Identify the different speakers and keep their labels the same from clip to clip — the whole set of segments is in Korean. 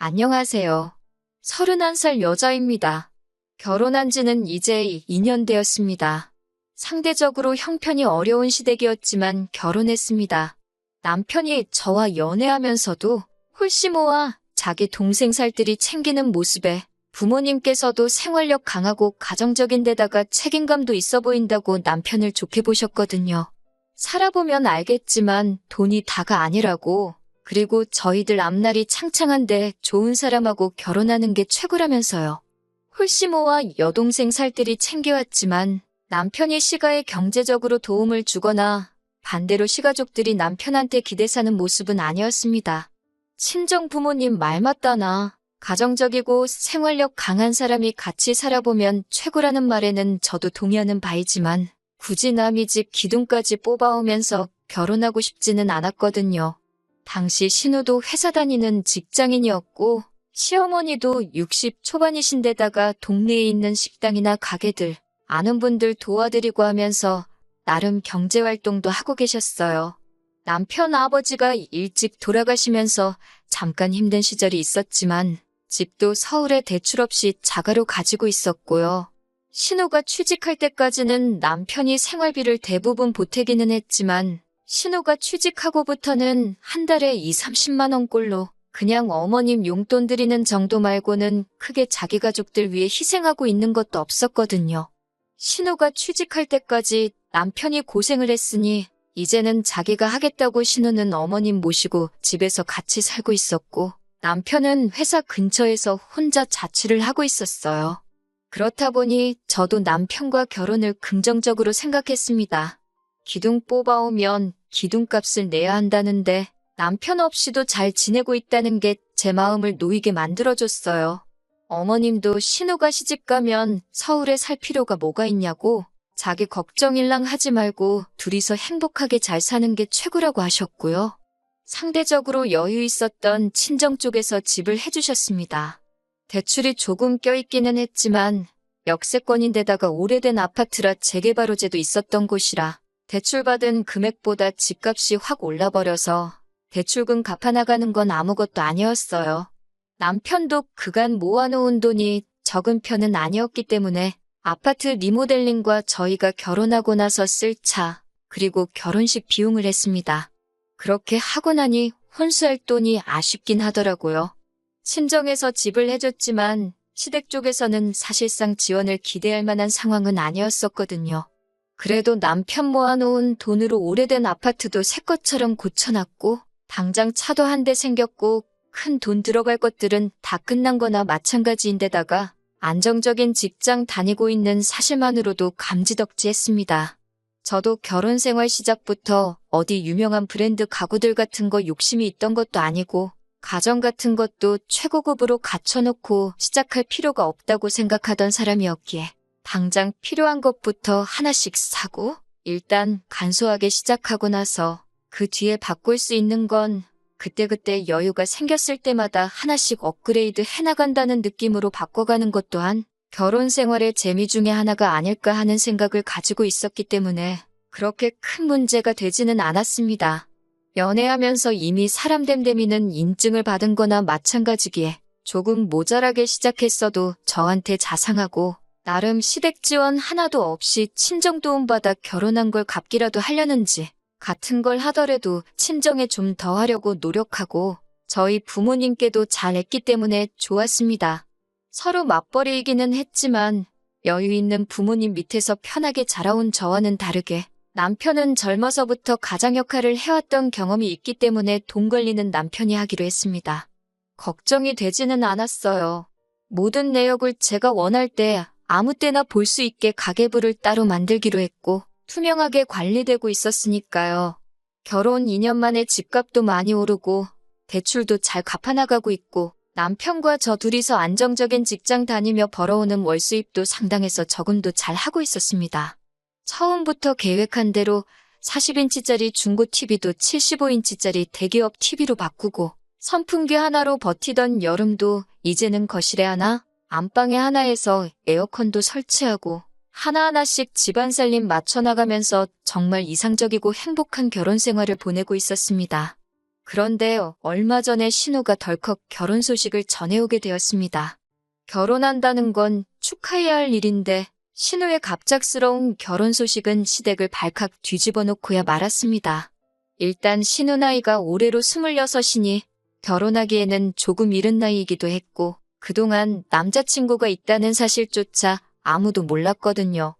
Speaker 1: 안녕하세요. 31살 여자입니다. 결혼한 지는 이제 2년 되었습니다. 상대적으로 형편이 어려운 시댁이었지만 결혼했습니다. 남편이 저와 연애하면서도 홀씨모아 자기 동생 살들이 챙기는 모습에 부모님께서도 생활력 강하고 가정적인 데다가 책임감도 있어 보인다고 남편을 좋게 보셨거든요. 살아보면 알겠지만 돈이 다가 아니라고, 그리고 저희들 앞날이 창창한데 좋은 사람하고 결혼하는 게 최고라면서요. 홀씨모와 여동생 살들이 챙겨왔지만 남편이 시가에 경제적으로 도움을 주거나 반대로 시가족들이 남편한테 기대 사는 모습은 아니었습니다. 친정 부모님 말 맞다나 가정적이고 생활력 강한 사람이 같이 살아보면 최고라는 말에는 저도 동의하는 바이지만 굳이 남이 집 기둥까지 뽑아오면서 결혼하고 싶지는 않았거든요. 당시 신우도 회사 다니는 직장인이었고 시어머니도 60 초반이신데다가 동네에 있는 식당이나 가게들, 아는 분들 도와드리고 하면서 나름 경제활동도 하고 계셨어요. 남편 아버지가 일찍 돌아가시면서 잠깐 힘든 시절이 있었지만 집도 서울에 대출 없이 자가로 가지고 있었고요. 신우가 취직할 때까지는 남편이 생활비를 대부분 보태기는 했지만 신우가 취직하고부터는 한 달에 2, 30만 원꼴로 그냥 어머님 용돈 드리는 정도 말고는 크게 자기 가족들 위해 희생하고 있는 것도 없었거든요. 신우가 취직할 때까지 남편이 고생을 했으니 이제는 자기가 하겠다고 신우는 어머님 모시고 집에서 같이 살고 있었고 남편은 회사 근처에서 혼자 자취를 하고 있었어요. 그렇다 보니 저도 남편과 결혼을 긍정적으로 생각했습니다. 기둥 뽑아오면 기둥값을 내야 한다는데 남편 없이도 잘 지내고 있다는 게 제 마음을 놓이게 만들어줬어요. 어머님도 신우가 시집가면 서울에 살 필요가 뭐가 있냐고 자기 걱정일랑 하지 말고 둘이서 행복하게 잘 사는 게 최고라고 하셨고요. 상대적으로 여유 있었던 친정 쪽에서 집을 해주셨습니다. 대출이 조금 껴있기는 했지만 역세권인데다가 오래된 아파트라 재개발 호재도 있었던 곳이라 대출받은 금액보다 집값이 확 올라버려서 대출금 갚아나가는 건 아무것도 아니었어요. 남편도 그간 모아놓은 돈이 적은 편은 아니었기 때문에 아파트 리모델링과 저희가 결혼하고 나서 쓸 차, 그리고 결혼식 비용을 했습니다. 그렇게 하고 나니 혼수할 돈이 아쉽긴 하더라고요. 친정에서 집을 해줬지만 시댁 쪽에서는 사실상 지원을 기대할 만한 상황은 아니었었거든요. 그래도 남편 모아놓은 돈으로 오래된 아파트도 새 것처럼 고쳐놨고 당장 차도 한 대 생겼고 큰 돈 들어갈 것들은 다 끝난 거나 마찬가지인데다가 안정적인 직장 다니고 있는 사실만으로도 감지덕지했습니다. 저도 결혼 생활 시작부터 어디 유명한 브랜드 가구들 같은 거 욕심이 있던 것도 아니고 가정 같은 것도 최고급으로 갖춰놓고 시작할 필요가 없다고 생각하던 사람이었기에 당장 필요한 것부터 하나씩 사고 일단 간소하게 시작하고 나서 그 뒤에 바꿀 수 있는 건 그때그때 여유가 생겼을 때마다 하나씩 업그레이드 해나간다는 느낌으로 바꿔가는 것 또한 결혼 생활의 재미 중에 하나가 아닐까 하는 생각을 가지고 있었기 때문에 그렇게 큰 문제가 되지는 않았습니다. 연애하면서 이미 사람 됨됨이는 인증을 받은 거나 마찬가지기에 조금 모자라게 시작했어도 저한테 자상하고 나름 시댁 지원 하나도 없이 친정 도움받아 결혼한 걸 갚기라도 하려는지 같은 걸 하더라도 친정에 좀 더 하려고 노력하고 저희 부모님께도 잘했기 때문에 좋았습니다. 서로 맞벌이이기는 했지만 여유 있는 부모님 밑에서 편하게 자라온 저와는 다르게 남편은 젊어서부터 가장 역할을 해왔던 경험이 있기 때문에 돈 관리는 남편이 하기로 했습니다. 걱정이 되지는 않았어요. 모든 내역을 제가 원할 때 아무 때나 볼 수 있게 가계부를 따로 만들기로 했고 투명하게 관리되고 있었으니까요. 결혼 2년 만에 집값도 많이 오르고 대출도 잘 갚아나가고 있고 남편과 저 둘이서 안정적인 직장 다니며 벌어오는 월 수입도 상당해서 저금도 잘 하고 있었습니다. 처음부터 계획한 대로 40인치짜리 중고 TV도 75인치짜리 대기업 TV로 바꾸고 선풍기 하나로 버티던 여름도 이제는 거실에 하나, 안방에 하나에서 에어컨도 설치하고 하나하나씩 집안 살림 맞춰나가면서 정말 이상적이고 행복한 결혼 생활을 보내고 있었습니다. 그런데 얼마 전에 신우가 덜컥 결혼 소식을 전해오게 되었습니다. 결혼한다는 건 축하해야 할 일인데 신우의 갑작스러운 결혼 소식은 시댁을 발칵 뒤집어 놓고야 말았습니다. 일단 신우 나이가 올해로 26이니 결혼하기에는 조금 이른 나이이기도 했고 그동안 남자친구가 있다는 사실조차 아무도 몰랐거든요.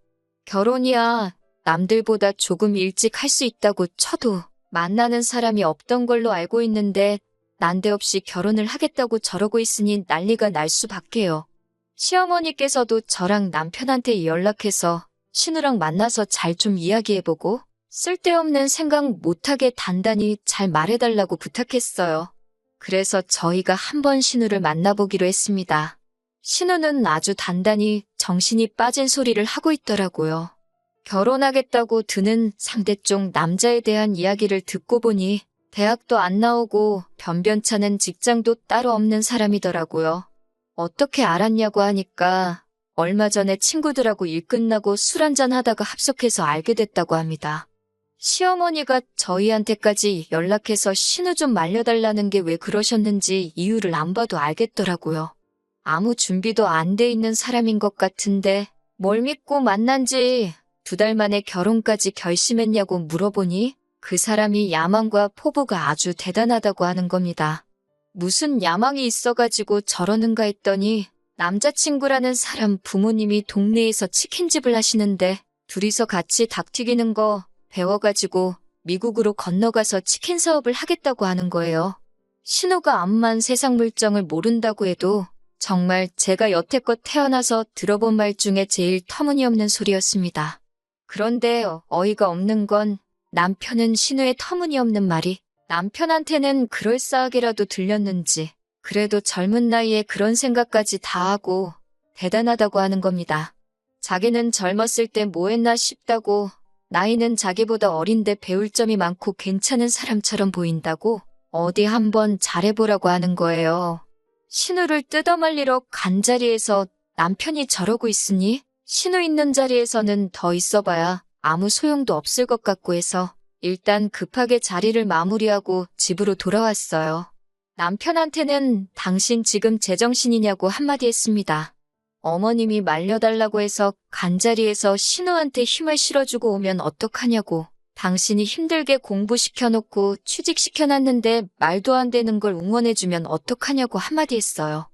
Speaker 1: 결혼이야 남들보다 조금 일찍 할 수 있다고 쳐도 만나는 사람이 없던 걸로 알고 있는데 난데없이 결혼을 하겠다고 저러고 있으니 난리가 날 수밖에요. 시어머니께서도 저랑 남편한테 연락해서 신우랑 만나서 잘 좀 이야기해보고 쓸데없는 생각 못하게 단단히 잘 말해달라고 부탁했어요. 그래서 저희가 한번 신우를 만나보기로 했습니다. 신우는 아주 단단히 정신이 빠진 소리를 하고 있더라고요. 결혼하겠다고 드는 상대쪽 남자에 대한 이야기를 듣고 보니 대학도 안 나오고 변변찮은 직장도 따로 없는 사람이더라고요. 어떻게 알았냐고 하니까 얼마 전에 친구들하고 일 끝나고 술 한잔 하다가 합석해서 알게 됐다고 합니다. 시어머니가 저희한테까지 연락해서 신우 좀 말려달라는 게 왜 그러셨는지 이유를 안 봐도 알겠더라고요. 아무 준비도 안 돼 있는 사람인 것 같은데 뭘 믿고 만난 지 2달 만에 결혼까지 결심했냐고 물어보니 그 사람이 야망과 포부가 아주 대단하다고 하는 겁니다. 무슨 야망이 있어가지고 저러는가 했더니 남자친구라는 사람 부모님이 동네에서 치킨집을 하시는데 둘이서 같이 닭 튀기는 거 배워가지고 미국으로 건너가서 치킨 사업을 하겠다고 하는 거예요. 신우가 암만 세상 물정을 모른다고 해도 정말 제가 여태껏 태어나서 들어본 말 중에 제일 터무니없는 소리였습니다. 그런데 어이가 없는 건 남편은 신우의 터무니없는 말이 남편한테는 그럴싸하게라도 들렸는지 그래도 젊은 나이에 그런 생각까지 다 하고 대단하다고 하는 겁니다. 자기는 젊었을 때 뭐 했나 싶다고 나이는 자기보다 어린데 배울 점이 많고 괜찮은 사람처럼 보인다고 어디 한번 잘해보라고 하는 거예요. 신우를 뜯어말리러 간 자리에서 남편이 저러고 있으니 신우 있는 자리에서는 더 있어봐야 아무 소용도 없을 것 같고 해서 일단 급하게 자리를 마무리하고 집으로 돌아왔어요. 남편한테는 당신 지금 제정신이냐고 한마디 했습니다. 어머님이 말려달라고 해서 간 자리에서 신우한테 힘을 실어주고 오면 어떡하냐고. 당신이 힘들게 공부시켜놓고 취직시켜놨는데 말도 안 되는 걸 응원해주면 어떡하냐고 한마디 했어요.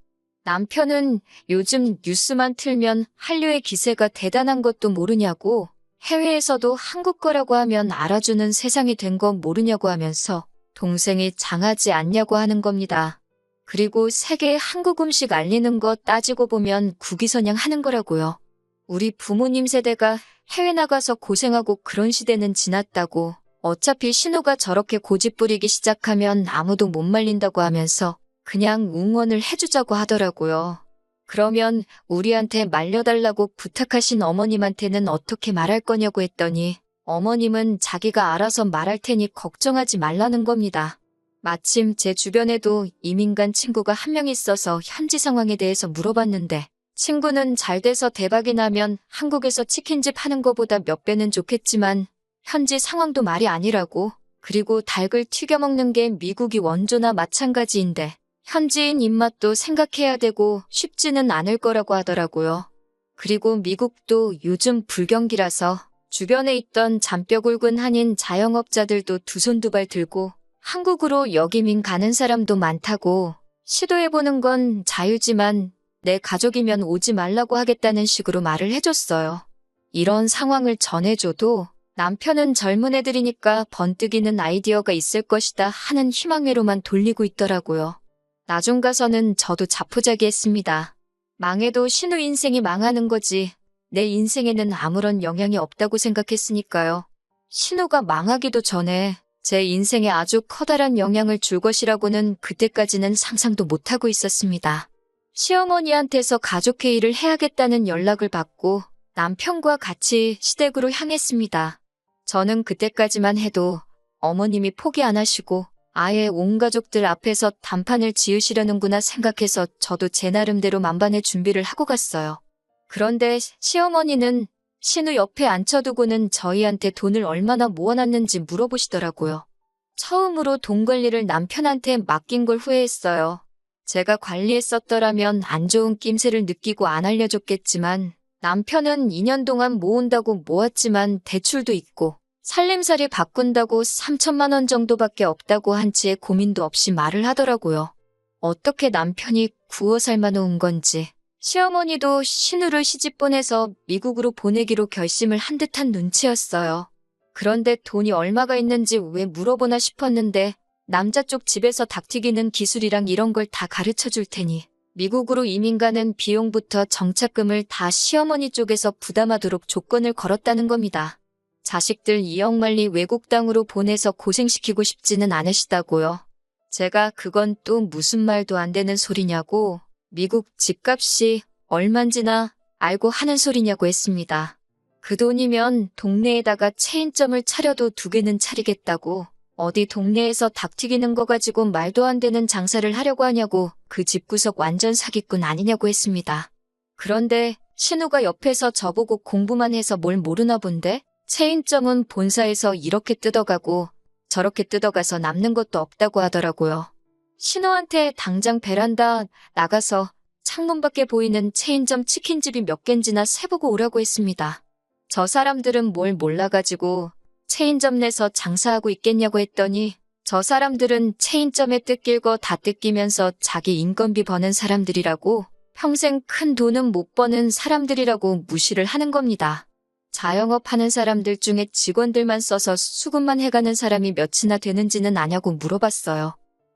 Speaker 1: 남편은 요즘 뉴스만 틀면 한류의 기세가 대단한 것도 모르냐고 해외에서도 한국 거라고 하면 알아주는 세상이 된 건 모르냐고 하면서 동생이 장하지 않냐고 하는 겁니다. 그리고 세계에 한국 음식 알리는 거 따지고 보면 국위선양 하는 거라고요. 우리 부모님 세대가 해외 나가서 고생하고 그런 시대는 지났다고 어차피 신우가 저렇게 고집 부리기 시작하면 아무도 못 말린다고 하면서 그냥 응원을 해주자고 하더라고요. 그러면 우리한테 말려달라고 부탁하신 어머님한테는 어떻게 말할 거냐고 했더니 어머님은 자기가 알아서 말할 테니 걱정하지 말라는 겁니다. 마침 제 주변에도 이민 간 친구가 한 명 있어서 현지 상황에 대해서 물어봤는데 친구는 잘 돼서 대박이 나면 한국에서 치킨집 하는 거보다 몇 배는 좋겠지만 현지 상황도 말이 아니라고. 그리고 닭을 튀겨 먹는 게 미국이 원조나 마찬가지인데 현지인 입맛도 생각해야 되고 쉽지는 않을 거라고 하더라고요. 그리고 미국도 요즘 불경기라서 주변에 있던 잔뼈 굵은 한인 자영업자들도 두 손 두 발 들고 한국으로 역이민 가는 사람도 많다고 시도해보는 건 자유지만 내 가족이면 오지 말라고 하겠다는 식으로 말을 해줬어요. 이런 상황을 전해줘도 남편은 젊은 애들이니까 번뜩이는 아이디어가 있을 것이다 하는 희망회로만 돌리고 있더라고요. 나중 가서는 저도 자포자기했습니다. 망해도 신우 인생이 망하는 거지 내 인생에는 아무런 영향이 없다고 생각했으니까요. 신우가 망하기도 전에 제 인생에 아주 커다란 영향을 줄 것이라고는 그때까지는 상상도 못하고 있었습니다. 시어머니한테서 가족회의를 해야겠다는 연락을 받고 남편과 같이 시댁으로 향했습니다. 저는 그때까지만 해도 어머님이 포기 안 하시고 아예 온 가족들 앞에서 단판을 지으시려는구나 생각해서 저도 제 나름대로 만반의 준비를 하고 갔어요. 그런데 시어머니는 신우 옆에 앉혀두고는 저희한테 돈을 얼마나 모아놨는지 물어보시더라고요. 처음으로 돈 관리를 남편한테 맡긴 걸 후회했어요. 제가 관리했었더라면 안 좋은 낌새를 느끼고 안 알려줬겠지만 남편은 2년 동안 모은다고 모았지만 대출도 있고 살림살이 바꾼다고 3천만 원 정도밖에 없다고 한치의 고민도 없이 말을 하더라고요. 어떻게 남편이 구워 삶아놓은 건지. 시어머니도 신우를 시집 보내서 미국으로 보내기로 결심을 한 듯한 눈치였어요. 그런데 돈이 얼마가 있는지 왜 물어보나 싶었는데 남자 쪽 집에서 닭튀기는 기술이랑 이런 걸 다 가르쳐 줄 테니 미국으로 이민 가는 비용부터 정착금을 다 시어머니 쪽에서 부담하도록 조건을 걸었다는 겁니다. 자식들 이억만리 외국 땅으로 보내서 고생시키고 싶지는 않으시다고요. 제가 그건 또 무슨 말도 안 되는 소리냐고 미국 집값이 얼만지나 알고 하는 소리냐고 했습니다. 그 돈이면 동네에다가 체인점을 차려도 2개는 차리겠다고 어디 동네에서 닭 튀기는 거 가지고 말도 안 되는 장사를 하려고 하냐고 그 집구석 완전 사기꾼 아니냐고 했습니다. 그런데 신우가 옆에서 저보고 공부만 해서 뭘 모르나 본데 체인점은 본사에서 이렇게 뜯어가고 저렇게 뜯어가서 남는 것도 없다고 하더라고요. 신우한테 당장 베란다 나가서 창문 밖에 보이는 체인점 치킨집이 몇 갠지나 세보고 오라고 했습니다. 저 사람들은 뭘 몰라가지고 체인점 내서 장사하고 있겠냐고 했더니 저 사람들은 체인점에 뜯길 거 다 뜯기면서 자기 인건비 버는 사람들이라고 평생 큰 돈은 못 버는 사람들이라고 무시를 하는 겁니다. 자영업 하는 사람들 중에 직원들만 써서 수급만 해가는 사람이 몇이나 되는지는 아냐고 물어봤어요.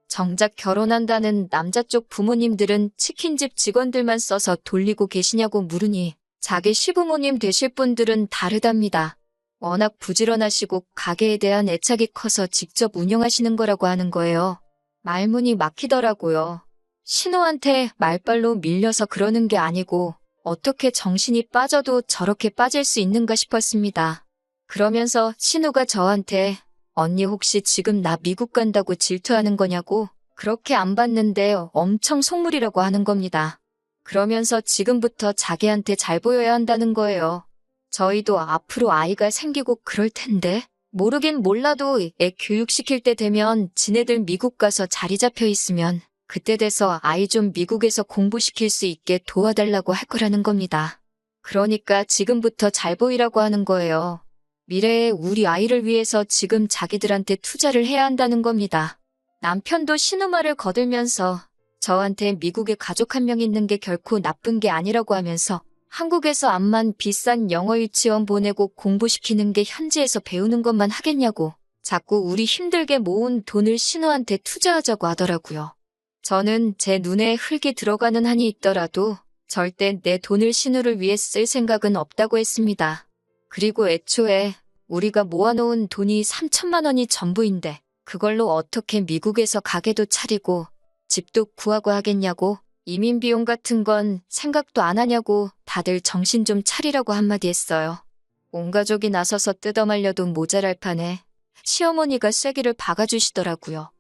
Speaker 1: 정작 결혼한다는 남자 쪽 부모님들은 치킨집 직원들만 써서 돌리고 계시냐고 물으니 자기 시부모님 되실 분들은 다르답니다. 워낙 부지런하시고 가게에 대한 애착이 커서 직접 운영하시는 거라고 하는 거예요. 말문이 막히더라고요. 신우한테 말발로 밀려서 그러는 게 아니고 어떻게 정신이 빠져도 저렇게 빠질 수 있는가 싶었습니다. 그러면서 신우가 저한테 언니 혹시 지금 나 미국 간다고 질투하는 거냐고 그렇게 안 봤는데 엄청 속물이라고 하는 겁니다. 그러면서 지금부터 자기한테 잘 보여야 한다는 거예요. 저희도 앞으로 아이가 생기고 그럴 텐데 모르긴 몰라도 애 교육시킬 때 되면 지네들 미국 가서 자리 잡혀 있으면 그때 돼서 아이 좀 미국에서 공부시킬 수 있게 도와달라고 할 거라는 겁니다. 그러니까 지금부터 잘 보이라고 하는 거예요. 미래에 우리 아이를 위해서 지금 자기들한테 투자를 해야 한다는 겁니다. 남편도 신우 말을 거들면서 저한테 미국에 가족 한 명 있는 게 결코 나쁜 게 아니라고 하면서 한국에서 암만 비싼 영어 유치원 보내고 공부시키는 게 현지에서 배우는 것만 하겠냐고 자꾸 우리 힘들게 모은 돈을 신우한테 투자하자고 하더라고요. 저는 제 눈에 흙이 들어가는 한이 있더라도 절대 내 돈을 신우를 위해 쓸 생각은 없다고 했습니다. 그리고 애초에 우리가 모아놓은 돈이 3천만 원이 전부인데 그걸로 어떻게 미국에서 가게도 차리고 집도 구하고 하겠냐고 이민 비용 같은 건 생각도 안 하냐고 다들 정신 좀 차리라고 한마디 했어요. 온 가족이 나서서 뜯어말려도 모자랄 판에 시어머니가 쐐기를 박아주시더라고요.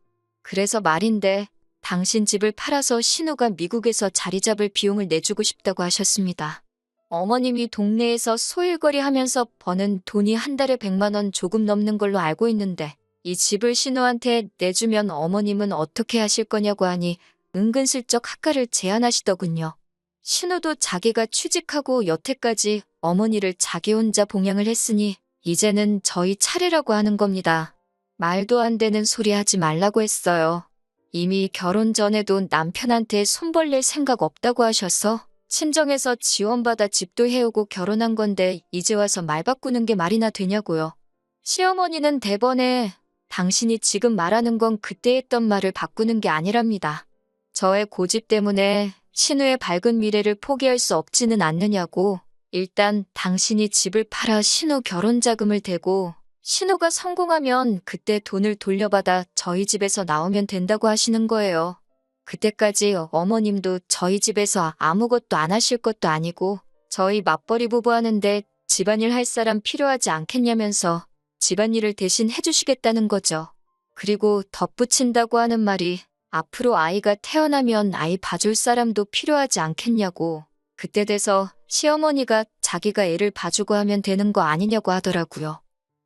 Speaker 1: 그래서 말인데 당신 집을 팔아서 신우가 미국에서 자리 잡을 비용을 내주고 싶다고 하셨습니다. 어머님이 동네에서 소일거리 하면서 버는 돈이 한 달에 100만 원 조금 넘는 걸로 알고 있는데 이 집을 신우한테 내주면 어머님은 어떻게 하실 거냐고 하니 은근슬쩍 학가를 제안하시더군요. 신우도 자기가 취직하고 여태까지 어머니를 자기 혼자 봉양을 했으니 이제는 저희 차례라고 하는 겁니다. 말도 안 되는 소리 하지 말라고 했어요. 이미 결혼 전에도 남편한테 손 벌릴 생각 없다고 하셔서 친정에서 지원받아 집도 해오고 결혼한 건데 이제 와서 말 바꾸는 게 말이나 되냐고요. 시어머니는 대번에 당신이 지금 말하는 건 그때 했던 말을 바꾸는 게 아니랍니다. 저의 고집 때문에 신우의 밝은 미래를 포기할 수 없지는 않느냐고 일단 당신이 집을 팔아 신우 결혼 자금을 대고 신우가 성공하면 그때 돈을 돌려받아 저희 집에서 나오면 된다고 하시는 거예요. 그때까지 어머님도 저희 집에서 아무것도 안 하실 것도 아니고 저희 맞벌이 부부 하는데 집안일 할 사람 필요하지 않겠냐면서 집안일을 대신 해주시겠다는 거죠. 그리고 덧붙인다고 하는 말이 앞으로 아이가 태어나면 아이 봐줄 사람도 필요하지 않겠냐고 그때 돼서 시어머니가 자기가 애를 봐주고 하면 되는 거 아니냐고 하더라고요.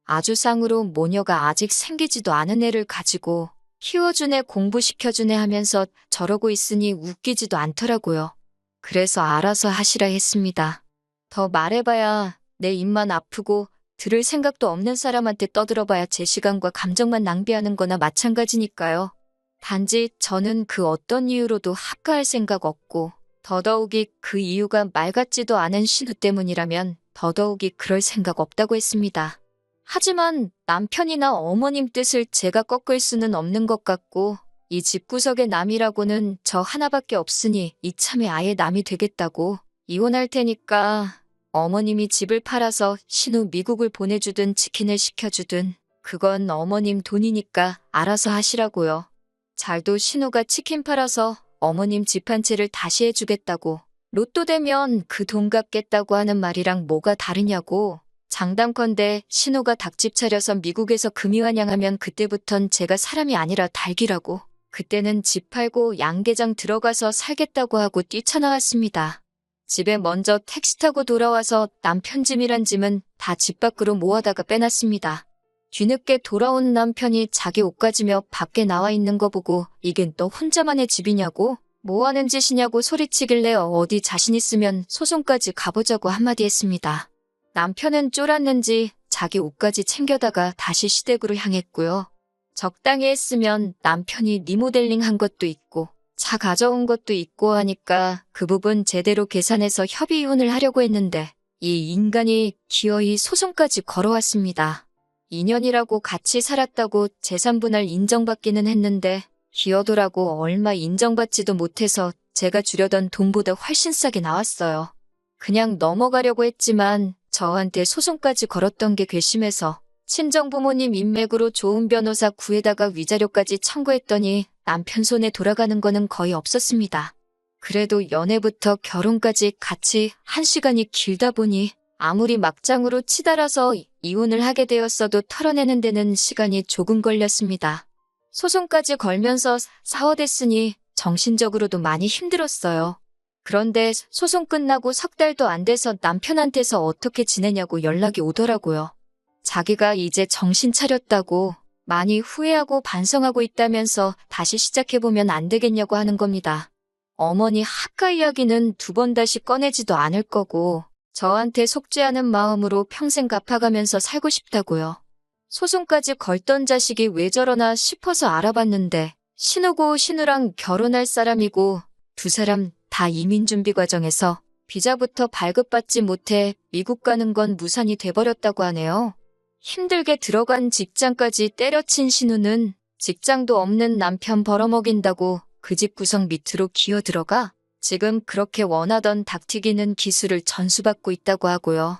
Speaker 1: 아주 쌍으로 모녀가 아직 생기지도 않은 애를 가지고 키워준 애 공부시켜준 애 하면서 저러고 있으니 웃기지도 않더라고요. 그래서 알아서 하시라 했습니다. 더 말해봐야 내 입만 아프고 들을 생각도 없는 사람한테 떠들어봐야 제 시간과 감정만 낭비하는 거나 마찬가지니까요. 단지 저는 그 어떤 이유로도 합가할 생각 없고 더더욱이 그 이유가 말 같지도 않은 신우 때문이라면 더더욱이 그럴 생각 없다고 했습니다. 하지만 남편이나 어머님 뜻을 제가 꺾을 수는 없는 것 같고 이 집구석의 남이라고는 저 하나밖에 없으니 이참에 아예 남이 되겠다고 이혼할 테니까 어머님이 집을 팔아서 신우 미국을 보내주든 치킨을 시켜주든 그건 어머님 돈이니까 알아서 하시라고요. 잘도 신우가 치킨 팔아서 어머님 집 한 채를 다시 해주겠다고 로또 되면 그 돈 갚겠다고 하는 말이랑 뭐가 다르냐고. 장담컨대 신우가 닭집 차려서 미국에서 금이환영하면 그때부턴 제가 사람이 아니라 닭이라고. 그때는 집 팔고 양계장 들어가서 살겠다고 하고 뛰쳐나왔습니다. 집에 먼저 택시 타고 돌아와서 남편 짐이란 짐은 다 집 밖으로 모아다가 빼놨습니다. 뒤늦게 돌아온 남편이 자기 옷 가지며 밖에 나와 있는 거 보고 이겐 또 혼자만의 집이냐고 뭐 하는 짓이냐고 소리치길래 어디 자신 있으면 소송까지 가보자고 한마디 했습니다. 남편은 쫄았는지 자기 옷까지 챙겨다가 다시 시댁으로 향했고요. 적당히 했으면 남편이 리모델링 한 것도 있고 차 가져온 것도 있고 하니까 그 부분 제대로 계산해서 협의 이혼을 하려고 했는데 이 인간이 기어이 소송까지 걸어왔습니다. 2년이라고 같이 살았다고 재산분할 인정받기는 했는데 기어도라고 얼마 인정받지도 못해서 제가 주려던 돈보다 훨씬 싸게 나왔어요. 그냥 넘어가려고 했지만 저한테 소송까지 걸었던 게 괘씸해서 친정부모님 인맥으로 좋은 변호사 구해다가 위자료까지 청구했더니 남편 손에 돌아가는 거는 거의 없었습니다. 그래도 연애부터 결혼까지 같이 한 시간이 길다 보니 아무리 막장으로 치달아서 이혼을 하게 되었어도 털어내는 데는 시간이 조금 걸렸습니다. 소송까지 걸면서 사허됐으니 정신적으로도 많이 힘들었어요. 그런데 소송 끝나고 석 달도 안 돼서 남편한테서 어떻게 지내냐고 연락이 오더라고요. 자기가 이제 정신 차렸다고 많이 후회하고 반성하고 있다면서 다시 시작해보면 안 되겠냐고 하는 겁니다. 어머니 학가 이야기는 두 번 다시 꺼내지도 않을 거고 저한테 속죄하는 마음으로 평생 갚아가면서 살고 싶다고요. 소송까지 걸던 자식이 왜 저러나 싶어서 알아봤는데 신우고 신우랑 결혼할 사람이고 두 사람 다 이민준비 과정에서 비자부터 발급받지 못해 미국 가는 건 무산이 돼버렸다고 하네요. 힘들게 들어간 직장까지 때려친 신우는 직장도 없는 남편 벌어먹인다고 그 집 구석 밑으로 기어 들어가 지금 그렇게 원하던 닭튀기는 기술을 전수받고 있다고 하고요.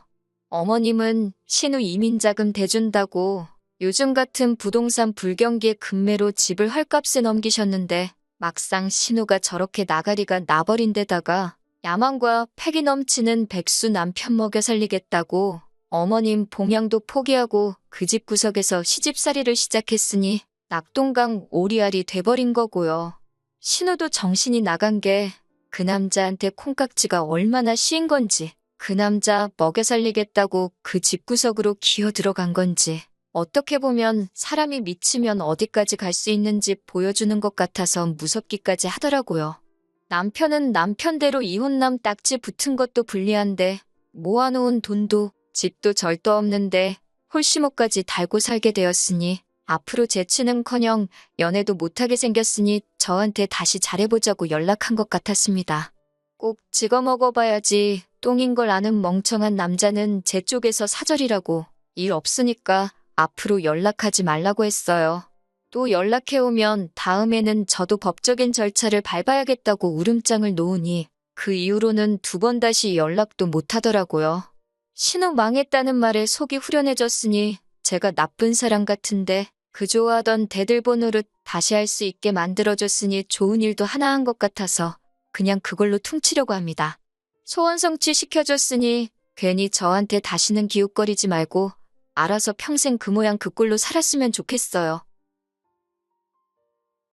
Speaker 1: 어머님은 신우 이민자금 대준다고 요즘 같은 부동산 불경기에 급매로 집을 헐값에 넘기셨는데 막상 신우가 저렇게 나가리가 나버린 데다가 야망과 패기 넘치는 백수 남편 먹여 살리겠다고 어머님 봉양도 포기하고 그 집 구석에서 시집살이를 시작했으니 낙동강 오리알이 돼버린 거고요. 신우도 정신이 나간 게 그 남자한테 콩깍지가 얼마나 씌인 건지 그 남자 먹여 살리겠다고 그 집구석으로 기어 들어간 건지 어떻게 보면 사람이 미치면 어디까지 갈 수 있는지 보여주는 것 같아서 무섭기까지 하더라고요. 남편은 남편대로 이혼남 딱지 붙은 것도 불리한데 모아놓은 돈도 집도 절도 없는데 홀씨모까지 달고 살게 되었으니 앞으로 재치는커녕 연애도 못하게 생겼으니 저한테 다시 잘해보자고 연락한 것 같았습니다. 꼭 찍어 먹어봐야지 똥인 걸 아는 멍청한 남자는 제 쪽에서 사절이라고 일 없으니까 앞으로 연락하지 말라고 했어요. 또 연락해오면 다음에는 저도 법적인 절차를 밟아야겠다고 울음장을 놓으니 그 이후로는 두 번 다시 연락도 못하더라고요. 신우 망했다는 말에 속이 후련해졌으니 제가 나쁜 사람 같은데 그 좋아하던 대들보 노릇 다시 할 수 있게 만들어줬으니 좋은 일도 하나 한 것 같아서 그냥 그걸로 퉁치려고 합니다. 소원 성취 시켜줬으니 괜히 저한테 다시는 기웃거리지 말고 알아서 평생 그 모양 그 꼴로 살았으면 좋겠어요.